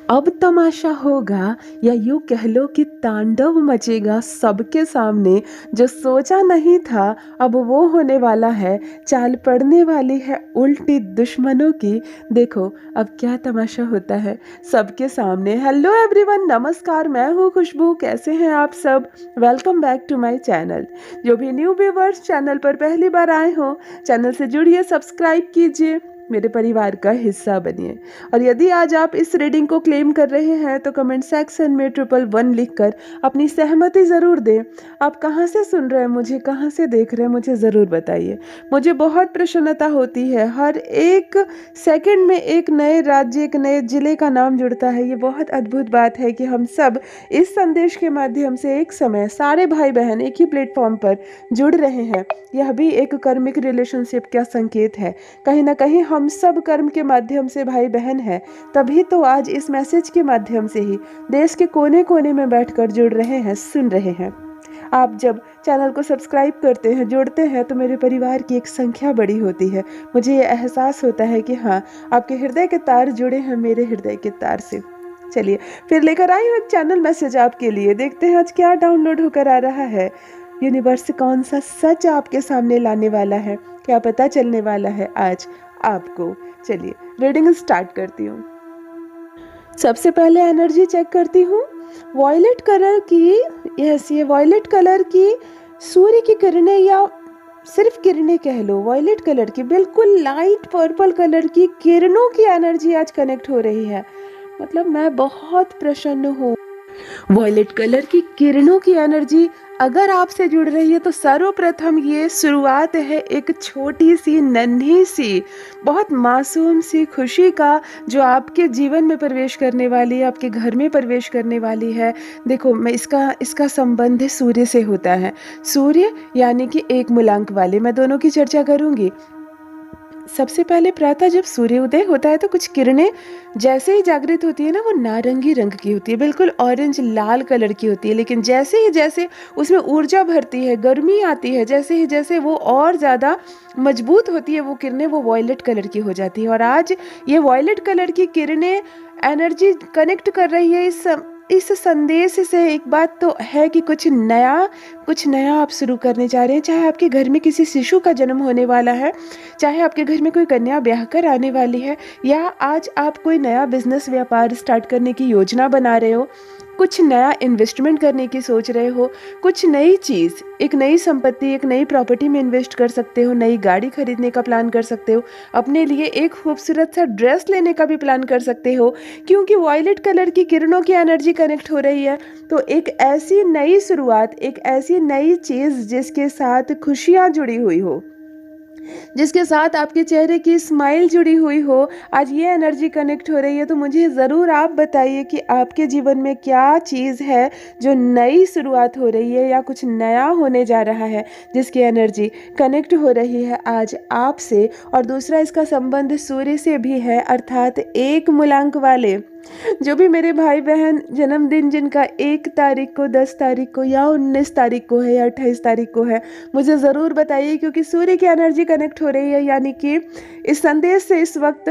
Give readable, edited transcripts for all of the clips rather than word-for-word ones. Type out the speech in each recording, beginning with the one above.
अब तमाशा होगा या यूँ कह लो कि तांडव मचेगा सबके सामने। जो सोचा नहीं था अब वो होने वाला है। चाल पड़ने वाली है उल्टी दुश्मनों की। देखो अब क्या तमाशा होता है सबके सामने। हेलो एवरीवन, नमस्कार, मैं हूँ खुशबू। कैसे हैं आप सब? Welcome back to my channel. जो भी न्यू व्यूवर्स चैनल पर पहली बार आए हो, चैनल से जुड़िए, सब्सक्राइब कीजिए, मेरे परिवार का हिस्सा बनिए। और यदि आज आप इस रीडिंग को क्लेम कर रहे हैं तो कमेंट सेक्शन में 111 लिखकर अपनी सहमति ज़रूर दें। आप कहाँ से सुन रहे हैं मुझे, कहाँ से देख रहे हैं, मुझे ज़रूर बताइए। मुझे बहुत प्रसन्नता होती है। हर एक सेकंड में एक नए राज्य, एक नए ज़िले का नाम जुड़ता है। ये बहुत अद्भुत बात है कि हम सब इस संदेश के माध्यम से एक समय सारे भाई बहन एक ही प्लेटफॉर्म पर जुड़ रहे हैं। यह भी एक कर्मिक रिलेशनशिप का संकेत है। कहीं ना कहीं हम सब कर्म के माध्यम से भाई बहन हैं। तभी तो आज इस मैसेज के माध्यम से ही देश के कोने कोने में बैठकर जुड़ रहे हैं, सुन रहे हैं। आप जब चैनल को सब्सक्राइब करते हैं, जोड़ते हैं, तो मेरे परिवार की एक संख्या बड़ी होती है। मुझे ये एहसास होता है कि हाँ, आपके हृदय के तार जुड़े हैं मेरे हृदय के तार से। चलिए फिर लेकर आई हूँ एक चैनल मैसेज आपके लिए। देखते हैं आज क्या डाउनलोड होकर आ रहा है। यूनिवर्स कौन सा सच आपके सामने लाने वाला है, क्या पता चलने वाला है आज आपको। चलिए रीडिंग स्टार्ट करती हूँ। सबसे पहले एनर्जी चेक करती हूँ। वॉयलेट कलर की, यस, ये वॉयलेट कलर की सूर्य की किरणें, या सिर्फ किरणें कह लो। वॉयलेट कलर की बिल्कुल लाइट पर्पल कलर की किरणों की एनर्जी आज कनेक्ट हो रही है। मतलब मैं बहुत प्रसन्न हूँ। वॉयलेट कलर की किरणों की एनर्जी अगर आपसे जुड़ रही है तो सर्वप्रथम ये शुरुआत है एक छोटी सी, नन्ही सी, बहुत मासूम सी खुशी का, जो आपके जीवन में प्रवेश करने वाली है, आपके घर में प्रवेश करने वाली है। देखो, मैं इसका संबंध सूर्य से होता है। सूर्य यानी कि एक मूलांक वाले। मैं दोनों की चर्चा करूंगी। सबसे पहले प्रातः जब सूर्योदय होता है तो कुछ किरणें जैसे ही जागृत होती है ना, वो नारंगी रंग की होती है, बिल्कुल ऑरेंज लाल कलर की होती है। लेकिन जैसे उसमें ऊर्जा भरती है, गर्मी आती है, जैसे वो और ज़्यादा मजबूत होती है वो किरणें, वो वॉयलेट कलर की हो जाती है। और आज ये वॉयलेट कलर की किरणें एनर्जी कनेक्ट कर रही है इस संदेश से। एक बात तो है कि कुछ नया आप शुरू करने जा रहे हैं। चाहे आपके घर में किसी शिशु का जन्म होने वाला है, चाहे आपके घर में कोई कन्या ब्याह कर आने वाली है, या आज आप कोई नया बिजनेस, व्यापार स्टार्ट करने की योजना बना रहे हो, कुछ नया इन्वेस्टमेंट करने की सोच रहे हो, कुछ नई चीज़, एक नई संपत्ति, एक नई प्रॉपर्टी में इन्वेस्ट कर सकते हो, नई गाड़ी खरीदने का प्लान कर सकते हो, अपने लिए एक खूबसूरत सा ड्रेस लेने का भी प्लान कर सकते हो। क्योंकि वॉयलेट कलर की किरणों की एनर्जी कनेक्ट हो रही है तो एक ऐसी नई शुरुआत, एक ऐसी नई चीज़ जिसके साथ खुशियाँ जुड़ी हुई हो, जिसके साथ आपके चेहरे की स्माइल जुड़ी हुई हो, आज ये एनर्जी कनेक्ट हो रही है। तो मुझे ज़रूर आप बताइए कि आपके जीवन में क्या चीज़ है जो नई शुरुआत हो रही है या कुछ नया होने जा रहा है, जिसकी एनर्जी कनेक्ट हो रही है आज आपसे। और दूसरा, इसका संबंध सूर्य से भी है, अर्थात एक मूलांक वाले। जो भी मेरे भाई बहन जन्मदिन जिनका 1 तारीख को, 10 तारीख को, या 19 तारीख को है, या 28 तारीख को है, मुझे ज़रूर बताइए। क्योंकि सूर्य की एनर्जी कनेक्ट हो रही है, यानी कि इस संदेश से इस वक्त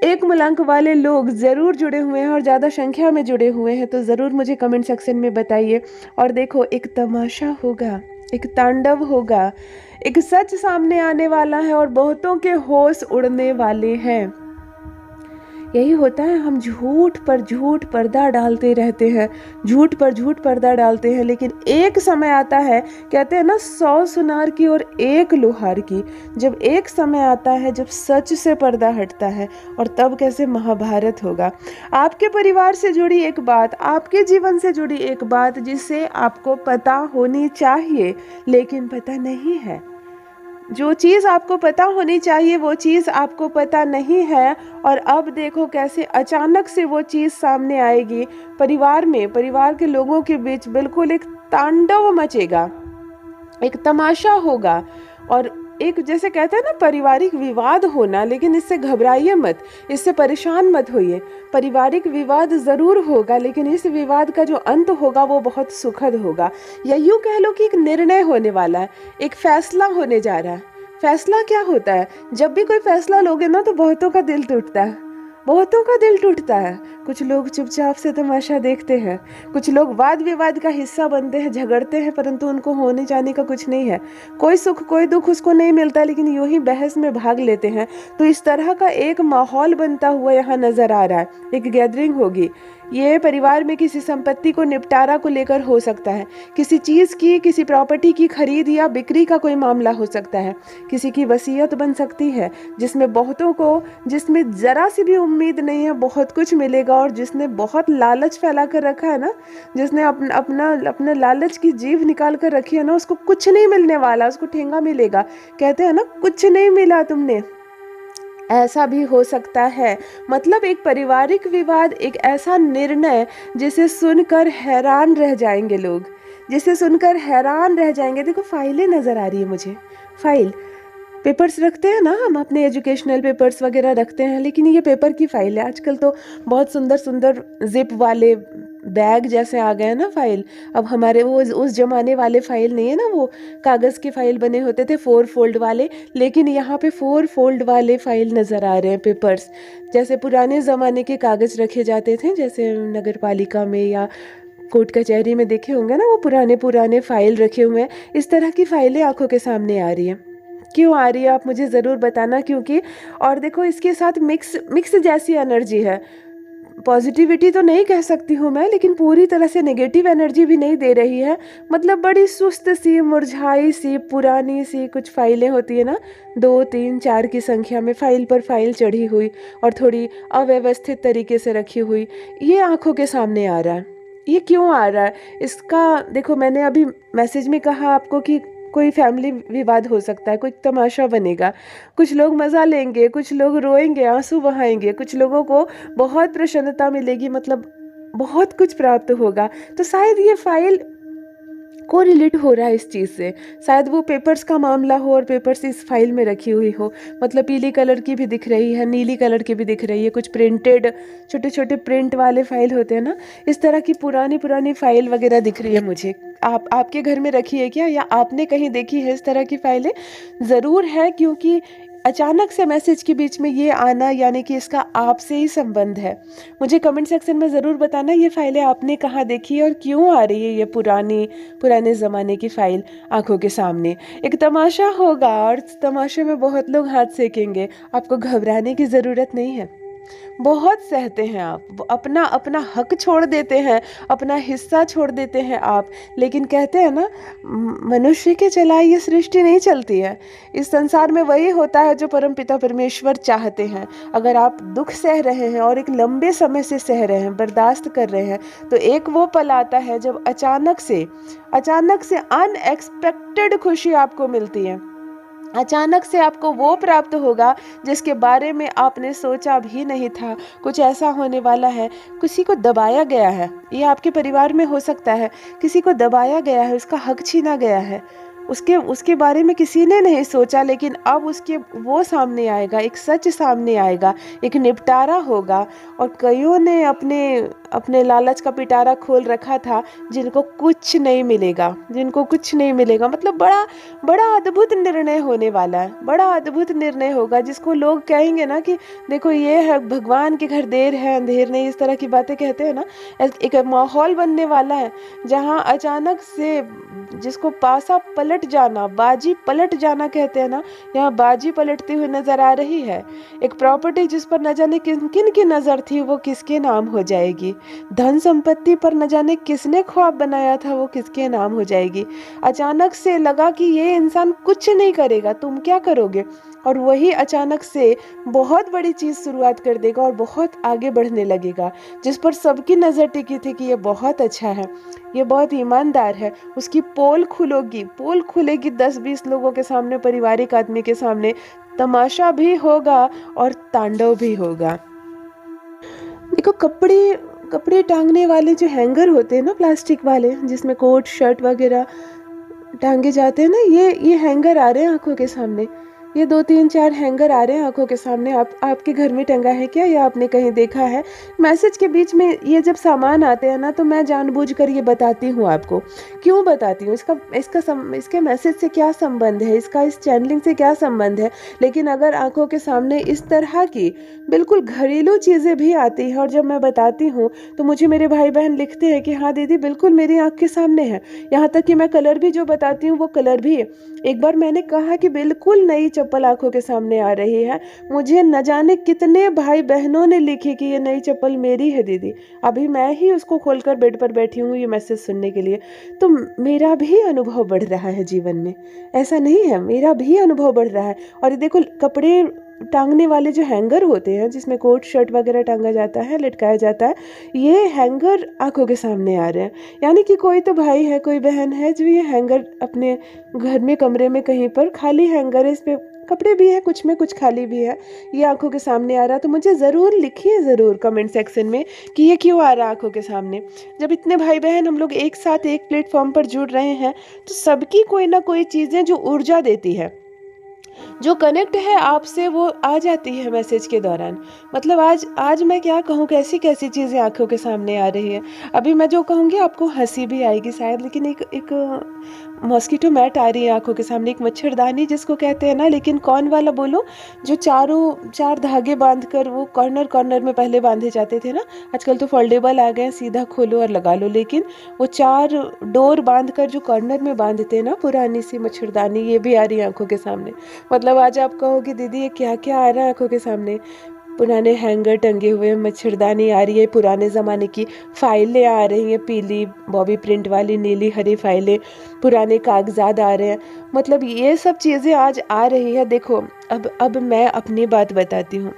एक मूलांक वाले लोग ज़रूर जुड़े हुए हैं और ज़्यादा संख्या में जुड़े हुए हैं। तो ज़रूर मुझे कमेंट सेक्शन में बताइए। और देखो, एक तमाशा होगा, एक तांडव होगा, एक सच सामने आने वाला है और बहुतों के होश उड़ने वाले हैं। यही होता है, हम झूठ पर झूठ पर्दा डालते रहते हैं, झूठ पर झूठ पर्दा डालते हैं। लेकिन एक समय आता है, कहते हैं ना, 100 सुनार की और 1 लोहार की। जब एक समय आता है जब सच से पर्दा हटता है, और तब कैसे महाभारत होगा। आपके परिवार से जुड़ी एक बात, आपके जीवन से जुड़ी एक बात जिसे आपको पता होनी चाहिए लेकिन पता नहीं है। जो चीज़ आपको पता होनी चाहिए वो चीज़ आपको पता नहीं है। और अब देखो कैसे अचानक से वो चीज़ सामने आएगी। परिवार में, परिवार के लोगों के बीच बिल्कुल एक तांडव मचेगा, एक तमाशा होगा। और एक, जैसे कहते हैं ना, पारिवारिक विवाद होना। लेकिन इससे घबराइए मत, इससे परेशान मत होइए। पारिवारिक विवाद ज़रूर होगा, लेकिन इस विवाद का जो अंत होगा वो बहुत सुखद होगा। या यूँ कह लो कि एक निर्णय होने वाला है, एक फैसला होने जा रहा है। फैसला क्या होता है? जब भी कोई फैसला लोगे ना तो बहुतों का दिल टूटता है। बहुतों का दिल टूटता है। कुछ लोग चुपचाप से तमाशा देखते हैं, कुछ लोग वाद विवाद का हिस्सा बनते हैं, झगड़ते हैं, परंतु उनको होने जाने का कुछ नहीं है। कोई सुख कोई दुख उसको नहीं मिलता, लेकिन यूं ही बहस में भाग लेते हैं। तो इस तरह का एक माहौल बनता हुआ यहाँ नजर आ रहा है। एक गैदरिंग होगी, ये परिवार में किसी संपत्ति को निपटारा को लेकर हो सकता है, किसी चीज़ की, किसी प्रॉपर्टी की खरीद या बिक्री का कोई मामला हो सकता है, किसी की वसीयत बन सकती है जिसमें बहुतों को, जिसमें ज़रा सी भी उम्मीद नहीं है बहुत कुछ मिलेगा, और जिसने बहुत लालच फैला कर रखा है ना, जिसने अपना लालच की जीभ निकाल कर रखी है ना, उसको कुछ नहीं मिलने वाला, उसको ठेंगा मिलेगा। कहते हैं ना, कुछ नहीं मिला तुमने, ऐसा भी हो सकता है। मतलब एक पारिवारिक विवाद, एक ऐसा निर्णय जिसे सुनकर हैरान रह जाएंगे लोग, जिसे सुनकर हैरान रह जाएंगे। देखो फाइलें नज़र आ रही है मुझे, फाइल, पेपर्स रखते हैं ना हम, अपने एजुकेशनल पेपर्स वगैरह रखते हैं, लेकिन ये पेपर की फाइल है। आजकल तो बहुत सुंदर सुंदर जिप वाले बैग जैसे आ गए हैं ना फाइल। अब हमारे वो उस जमाने वाले फाइल नहीं है ना, वो कागज़ के फाइल बने होते थे 4 फोल्ड वाले, लेकिन यहाँ पे 4 फोल्ड वाले फाइल नज़र आ रहे हैं, पेपर्स। जैसे पुराने ज़माने के कागज़ रखे जाते थे, जैसे नगर पालिका में या कोर्ट कचहरी में देखे होंगे ना, वो पुराने पुराने फाइल रखे हुए हैं। इस तरह की फाइलें आंखों के सामने आ रही हैं। क्यों आ रही है आप मुझे ज़रूर बताना, क्योंकि और देखो इसके साथ मिक्स जैसी एनर्जी है। पॉजिटिविटी तो नहीं कह सकती हूँ मैं, लेकिन पूरी तरह से नेगेटिव एनर्जी भी नहीं दे रही है। मतलब बड़ी सुस्त सी, मुरझाई सी, पुरानी सी कुछ फाइलें होती है ना, 2 3 4 की संख्या में फाइल पर फाइल चढ़ी हुई और थोड़ी अव्यवस्थित तरीके से रखी हुई, ये आंखों के सामने आ रहा है। ये क्यों आ रहा है इसका, देखो मैंने अभी मैसेज में कहा आपको कि कोई फैमिली विवाद हो सकता है, कोई तमाशा बनेगा, कुछ लोग मज़ा लेंगे, कुछ लोग रोएंगे, आंसू बहाएंगे, कुछ लोगों को बहुत प्रसन्नता मिलेगी, मतलब बहुत कुछ प्राप्त होगा। तो शायद ये फाइल को रिलेट हो रहा है इस चीज़ से, शायद वो पेपर्स का मामला हो और पेपर्स इस फाइल में रखी हुई हो। मतलब पीली कलर की भी दिख रही है, नीली कलर की भी दिख रही है, कुछ प्रिंटेड छोटे छोटे प्रिंट वाले फाइल होते हैं ना, इस तरह की पुरानी पुरानी फाइल वगैरह दिख रही है मुझे। आपके घर में रखी है क्या, या आपने कहीं देखी है इस तरह की फाइलें? ज़रूर है, क्योंकि अचानक से मैसेज के बीच में ये आना, यानी कि इसका आपसे ही संबंध है। मुझे कमेंट सेक्शन में ज़रूर बताना ये फाइलें आपने कहाँ देखी है और क्यों आ रही है ये पुराने ज़माने की फ़ाइल आंखों के सामने। एक तमाशा होगा और तमाशे में बहुत लोग हाथ सेकेंगे, आपको घबराने की ज़रूरत नहीं है। बहुत सहते हैं आप, अपना अपना हक छोड़ देते हैं, अपना हिस्सा छोड़ देते हैं आप, लेकिन कहते हैं ना, मनुष्य के चलाए ये सृष्टि नहीं चलती है। इस संसार में वही होता है जो परमपिता परमेश्वर चाहते हैं। अगर आप दुख सह रहे हैं और एक लंबे समय से सह रहे हैं, बर्दाश्त कर रहे हैं, तो एक वो पल आता है जब अचानक से अनएक्सपेक्टेड खुशी आपको मिलती है। अचानक से आपको वो प्राप्त होगा जिसके बारे में आपने सोचा भी नहीं था। कुछ ऐसा होने वाला है, किसी को दबाया गया है, ये आपके परिवार में हो सकता है, किसी को दबाया गया है, उसका हक छीना गया है, उसके बारे में किसी ने नहीं सोचा, लेकिन अब उसके वो सामने आएगा, एक सच सामने आएगा, एक निपटारा होगा। और कईयों ने अपने लालच का पिटारा खोल रखा था, जिनको कुछ नहीं मिलेगा, मतलब बड़ा अद्भुत निर्णय होने वाला है, बड़ा अद्भुत निर्णय होगा, जिसको लोग कहेंगे ना कि देखो ये है भगवान के घर देर है अंधेर नहीं, इस तरह की बातें कहते हैं ना। एक माहौल बनने वाला है जहाँ अचानक से, जिसको पासा पलट जाना, बाजी पलट जाना कहते हैं ना, यहाँ बाजी पलटती हुई नजर आ रही है। एक प्रॉपर्टी जिस पर न जाने किन किन की नजर थी, वो किसके नाम हो जाएगी। धन संपत्ति पर न जाने किसने ख्वाब बनाया था, वो किसके नाम हो जाएगी। अचानक से लगा कि ये इंसान कुछ नहीं करेगा, तुम क्या करोगे, और वही अचानक से बहुत बड़ी चीज़ शुरुआत कर देगा और बहुत आगे बढ़ने लगेगा। जिस पर सबकी नज़र टिकी थी कि ये बहुत अच्छा है, ये बहुत ईमानदार है, उसकी पोल खुलेगी 10-20 लोगों के सामने, पारिवारिक आदमी के सामने। तमाशा भी होगा और तांडव भी होगा। देखो कपड़े टांगने वाले जो हैंगर होते हैं ना, प्लास्टिक वाले, जिसमें कोट शर्ट वगैरह टांगे जाते हैं ना, ये हैंगर आ रहे हैं आंखों के सामने। ये 2-3-4 हैंगर आ रहे हैं आँखों के सामने, आप आपके घर में टंगा है क्या या आपने कहीं देखा है? मैसेज के बीच में ये जब सामान आते हैं ना, तो मैं जानबूझकर ये बताती हूँ आपको। क्यों बताती हूँ? इसके मैसेज से क्या संबंध है? इसका इस चैनलिंग से क्या संबंध है? लेकिन अगर आँखों के सामने इस तरह की बिल्कुल घरेलू चीज़ें भी आती हैं और जब मैं बताती हूँ, तो मुझे मेरे भाई-बहन लिखते हैं कि हाँ दीदी, बिल्कुल मेरी आँख के सामने है। यहाँ तक कि मैं कलर भी जो बताती हूँ, वो कलर भी एक बार मैंने कहा कि बिल्कुल नई चप्पल आंखों के सामने आ रही है। मुझे न जाने कितने भाई बहनों ने लिखी कि ये नई चप्पल मेरी है दीदी। अभी मैं ही उसको खोलकर बेड पर बैठी हूँ ये मैसेज सुनने के लिए। तो मेरा भी अनुभव बढ़ रहा है जीवन में, ऐसा नहीं है, मेरा भी अनुभव बढ़ रहा है। और ये देखो, कपड़े टांगने वाले जो हैंगर होते हैं जिसमें कोट शर्ट वगैरह टांगा जाता है, लटकाया जाता है, ये हैंगर आंखों के सामने आ रहे हैं। यानी कि कोई तो भाई है, कोई बहन है जो ये हैंगर अपने घर में कमरे में कहीं पर खाली हैंगर है, इस पे कपड़े भी है, कुछ में कुछ खाली भी है, ये आंखों के सामने आ रहा है। तो मुझे ज़रूर लिखिए, ज़रूर कमेंट सेक्शन में कि ये क्यों आ रहा है आंखों के सामने। जब इतने भाई बहन हम लोग एक साथ एक प्लेटफॉर्म पर जुड़ रहे हैं, तो सबकी कोई ना कोई चीज़ें जो ऊर्जा देती है, जो कनेक्ट है आपसे, वो आ जाती है मैसेज के दौरान। मतलब आज आज मैं क्या कहूँ, कैसी कैसी चीज़ें आंखों के सामने आ रही है। अभी मैं जो कहूँगी आपको हंसी भी आएगी शायद, लेकिन एक मॉस्किटो मैट आ रही है आंखों के सामने, एक मच्छरदानी जिसको कहते हैं ना, लेकिन कौन वाला बोलो, जो चार धागे बांधकर वो कॉर्नर कॉर्नर में पहले बांधे जाते थे ना, आजकल तो फोल्डेबल आ गए हैं, सीधा खोलो और लगा लो, लेकिन वो 4 डोर बांधकर जो कॉर्नर में बांधते हैं ना, पुरानी सी मच्छरदानी, ये भी आ रही है आंखों के सामने। मतलब आज आप कहोगे दीदी ये क्या क्या आ रहा है आंखों के सामने, पुराने हैंगर टंगे हुए, मच्छरदानी आ रही है, पुराने ज़माने की फाइलें आ रही हैं, पीली बॉबी प्रिंट वाली नीली हरी फाइलें, पुराने कागजात आ रहे हैं। मतलब ये सब चीज़ें आज आ रही है। देखो, अब मैं अपनी बात बताती हूँ।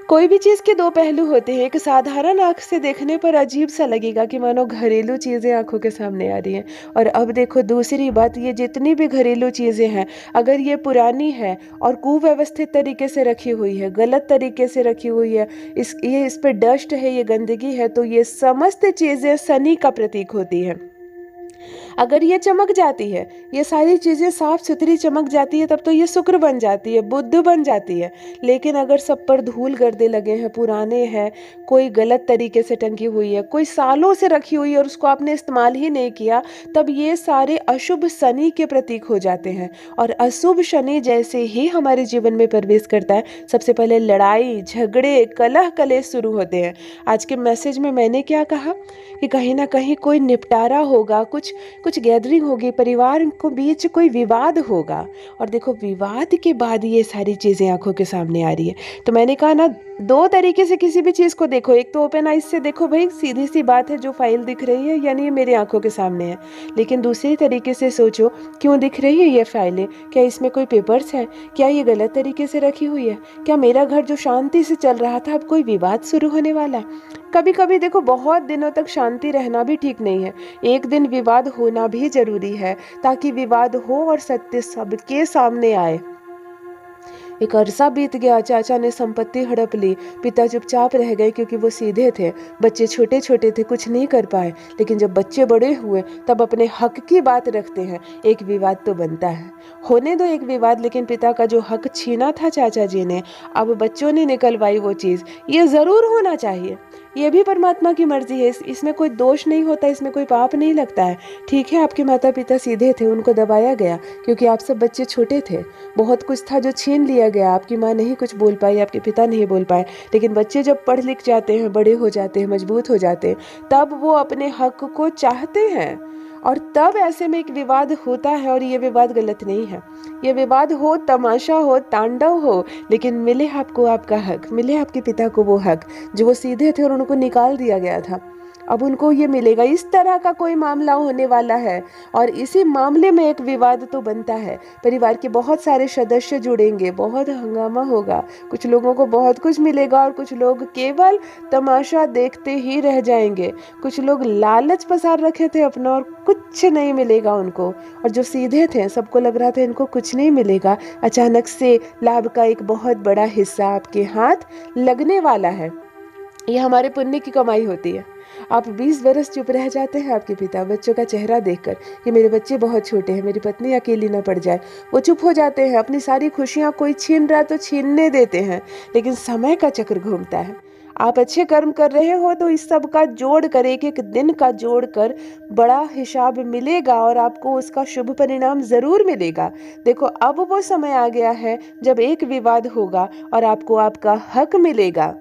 कोई भी चीज़ के 2 पहलू होते हैं। एक साधारण आँख से देखने पर अजीब सा लगेगा कि मानो घरेलू चीज़ें आँखों के सामने आ रही हैं। और अब देखो दूसरी बात, ये जितनी भी घरेलू चीज़ें हैं, अगर ये पुरानी है और कुव्यवस्थित तरीके से रखी हुई है, गलत तरीके से रखी हुई है, इस पे डस्ट है, ये गंदगी है, तो ये समस्त चीज़ें शनि का प्रतीक होती हैं। अगर ये चमक जाती है, ये सारी चीज़ें साफ सुथरी चमक जाती है, तब तो ये शुक्र बन जाती है, बुध बन जाती है। लेकिन अगर सब पर धूल गर्दे लगे हैं, पुराने हैं, कोई गलत तरीके से टंगी हुई है, कोई सालों से रखी हुई है और उसको आपने इस्तेमाल ही नहीं किया, तब ये सारे अशुभ शनि के प्रतीक हो जाते हैं। और अशुभ शनि जैसे ही हमारे जीवन में प्रवेश करता है, सबसे पहले लड़ाई झगड़े कलह कलेश शुरू होते हैं। आज के मैसेज में मैंने क्या कहा कि कहीं ना कहीं कोई निपटारा होगा, कुछ कुछ गैदरिंग होगी, परिवार को बीच कोई विवाद होगा। और देखो, विवाद के बाद ये सारी चीज़ें आंखों के सामने आ रही है। तो मैंने कहा ना, 2 तरीके से किसी भी चीज़ को देखो। एक तो ओपन आइज से देखो, भाई सीधी सी बात है, जो फाइल दिख रही है यानी ये मेरी आंखों के सामने है। लेकिन दूसरी तरीके से सोचो, क्यों दिख रही है ये फाइलें? क्या इसमें कोई पेपर्स है? क्या ये गलत तरीके से रखी हुई है? क्या मेरा घर जो शांति से चल रहा था, अब कोई विवाद शुरू होने वाला है? कभी कभी देखो, बहुत दिनों तक शांति रहना भी ठीक नहीं है। एक दिन विवाद होना भी जरूरी है, ताकि विवाद हो और सत्य सबके सामने आए। एक अरसा बीत गया, चाचा ने संपत्ति हड़प ली, पिता चुपचाप रह गए क्योंकि वो सीधे थे, बच्चे छोटे छोटे थे, कुछ नहीं कर पाए। लेकिन जब बच्चे बड़े हुए, तब अपने हक की बात रखते हैं, एक विवाद तो बनता है। होने दो एक विवाद, लेकिन पिता का जो हक छीना था चाचा जी ने, अब बच्चों ने निकलवाई वो चीज़, ये ज़रूर होना चाहिए। ये भी परमात्मा की मर्जी है, इसमें कोई दोष नहीं होता, इसमें कोई पाप नहीं लगता है। ठीक है, आपके माता पिता सीधे थे, उनको दबाया गया क्योंकि आप सब बच्चे छोटे थे, बहुत कुछ था जो छीन लिया गया, आपकी माँ नहीं कुछ बोल पाई, आपके पिता नहीं बोल पाए। लेकिन बच्चे जब पढ़ लिख जाते हैं, बड़े हो जाते हैं, मजबूत हो जाते हैं, तब वो अपने हक को चाहते हैं। और तब ऐसे में एक विवाद होता है, और ये विवाद गलत नहीं है। ये विवाद हो, तमाशा हो, तांडव हो, लेकिन मिले आपको आपका हक, मिले आपके पिता को वो हक जो वो सीधे थे और उनको निकाल दिया गया था। अब उनको ये मिलेगा। इस तरह का कोई मामला होने वाला है, और इसी मामले में एक विवाद तो बनता है। परिवार के बहुत सारे सदस्य जुड़ेंगे, बहुत हंगामा होगा, कुछ लोगों को बहुत कुछ मिलेगा और कुछ लोग केवल तमाशा देखते ही रह जाएंगे। कुछ लोग लालच पसार रखे थे अपना, और कुछ नहीं मिलेगा उनको। और जो सीधे थे, सबको लग रहा था इनको कुछ नहीं मिलेगा, अचानक से लाभ का एक बहुत बड़ा हिस्सा आपके हाथ लगने वाला है। ये हमारे पुण्य की कमाई होती है। आप 20 बरस चुप रह जाते हैं आपके पिता बच्चों का चेहरा देखकर कि मेरे बच्चे बहुत छोटे हैं, मेरी पत्नी अकेली न पड़ जाए। वो चुप हो जाते हैं, अपनी सारी खुशियाँ कोई छीन रहा तो छीनने देते हैं, लेकिन समय का चक्र घूमता है। आप अच्छे कर्म कर रहे हो तो इस सब का जोड़ कर, एक एक दिन का जोड़ कर बड़ा हिसाब मिलेगा और आपको उसका शुभ परिणाम जरूर मिलेगा। देखो अब वो समय आ गया है जब एक विवाद होगा और आपको आपका हक मिलेगा।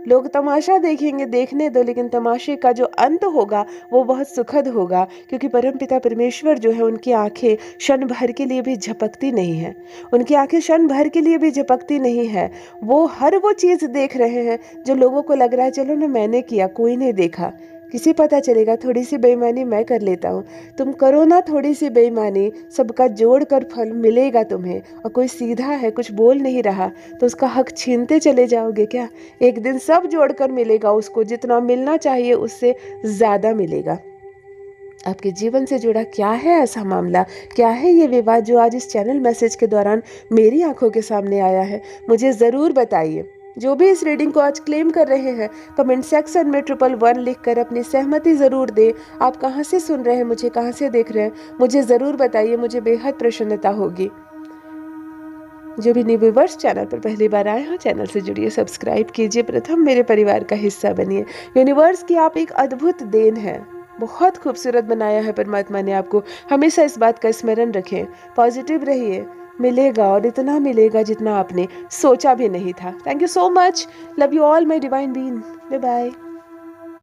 लोग तमाशा देखेंगे, देखने दो, लेकिन तमाशे का जो अंत होगा वो बहुत सुखद होगा, क्योंकि परमपिता परमेश्वर जो है उनकी आंखें क्षण भर के लिए भी झपकती नहीं है। उनकी आंखें क्षण भर के लिए भी झपकती नहीं है। वो हर वो चीज़ देख रहे हैं जो लोगों को लग रहा है चलो ना मैंने किया, कोई नहीं देखा। किसी पता चलेगा थोड़ी सी बेईमानी मैं कर लेता हूँ, तुम करो ना थोड़ी सी बेईमानी, सबका जोड़ कर फल मिलेगा तुम्हें। और कोई सीधा है कुछ बोल नहीं रहा तो उसका हक छीनते चले जाओगे क्या? एक दिन सब जोड़कर मिलेगा उसको, जितना मिलना चाहिए उससे ज़्यादा मिलेगा। आपके जीवन से जुड़ा क्या है ऐसा मामला, क्या है ये विवाद जो आज इस चैनल मैसेज के दौरान मेरी आंखों के सामने आया है, मुझे ज़रूर बताइए। जो भी इस रीडिंग को आज क्लेम कर रहे हैं कमेंट सेक्शन में 111 लिखकर अपनी सहमति ज़रूर दें। आप कहाँ से सुन रहे हैं, मुझे कहाँ से देख रहे हैं, मुझे ज़रूर बताइए, मुझे बेहद प्रसन्नता होगी। जो भी न्यू व्यूअर्स चैनल पर पहली बार आए हो चैनल से जुड़िए, सब्सक्राइब कीजिए, प्रथम मेरे परिवार का हिस्सा बनिए। यूनिवर्स की आप एक अद्भुत देन है, बहुत खूबसूरत बनाया है परमात्मा ने आपको। हमेशा इस बात का स्मरण रखें, पॉजिटिव रहिए, मिलेगा और इतना मिलेगा जितना आपने सोचा भी नहीं था। Thank you so much, love you all my divine being, bye bye.